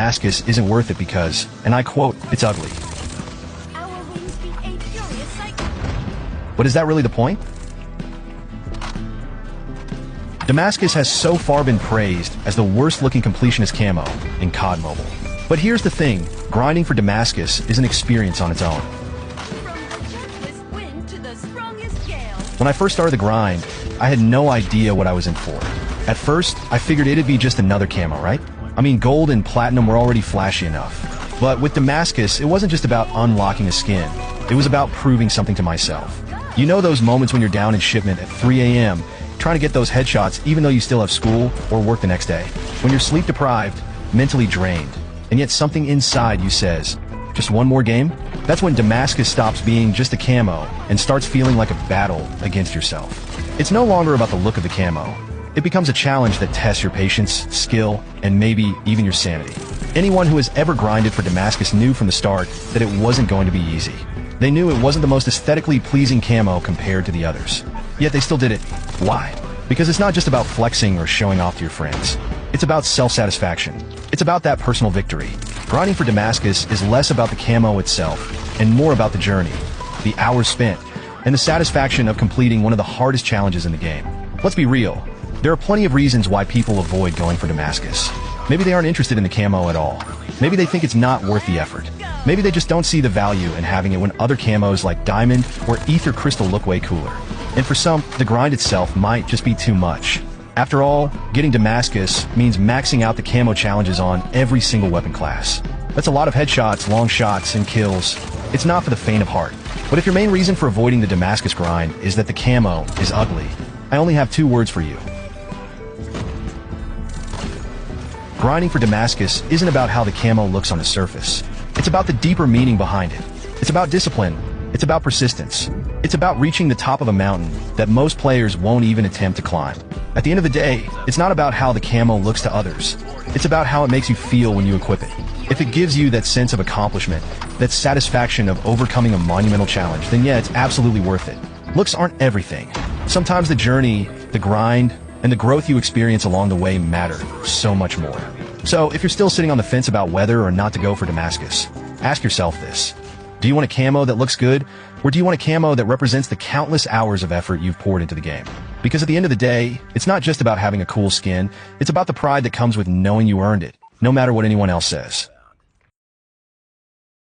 Damascus isn't worth it because, and I quote, it's ugly. Our wings beat a furious cycle. But is that really the point? Damascus has so far been praised as the worst-looking completionist camo in COD Mobile. But here's the thing, grinding for Damascus is an experience on its own. From the gentlest wind to the strongest gale. When I first started the grind, I had no idea what I was in for. At first, I figured it'd be just another camo, right? I mean, gold and platinum were already flashy enough. But with Damascus, it wasn't just about unlocking a skin. It was about proving something to myself. You know those moments when you're down in shipment at 3 a.m., trying to get those headshots even though you still have school or work the next day? When you're sleep deprived, mentally drained, and yet something inside you says, just one more game? That's when Damascus stops being just a camo and starts feeling like a battle against yourself. It's no longer about the look of the camo. It becomes a challenge that tests your patience, skill, and maybe even your sanity. Anyone who has ever grinded for Damascus knew from the start that it wasn't going to be easy. They knew it wasn't the most aesthetically pleasing camo compared to the others. Yet they still did it. Why? Because it's not just about flexing or showing off to your friends. It's about self-satisfaction. It's about that personal victory. Grinding for Damascus is less about the camo itself and more about the journey, the hours spent, and the satisfaction of completing one of the hardest challenges in the game. Let's be real. There are plenty of reasons why people avoid going for Damascus. Maybe they aren't interested in the camo at all. Maybe they think it's not worth the effort. Maybe they just don't see the value in having it when other camos like Diamond or Ether Crystal look way cooler. And for some, the grind itself might just be too much. After all, getting Damascus means maxing out the camo challenges on every single weapon class. That's a lot of headshots, long shots, and kills. It's not for the faint of heart. But if your main reason for avoiding the Damascus grind is that the camo is ugly, I only have 2 words for you. Grinding for Damascus isn't about how the camo looks on the surface. It's about the deeper meaning behind it. It's about discipline. It's about persistence. It's about reaching the top of a mountain that most players won't even attempt to climb. At the end of the day, it's not about how the camo looks to others. It's about how it makes you feel when you equip it. If it gives you that sense of accomplishment, that satisfaction of overcoming a monumental challenge, then yeah, it's absolutely worth it. Looks aren't everything. Sometimes the journey, the grind, and the growth you experience along the way matter so much more. So if you're still sitting on the fence about whether or not to go for Damascus, ask yourself this. Do you want a camo that looks good, or do you want a camo that represents the countless hours of effort you've poured into the game? Because at the end of the day, it's not just about having a cool skin, it's about the pride that comes with knowing you earned it, no matter what anyone else says.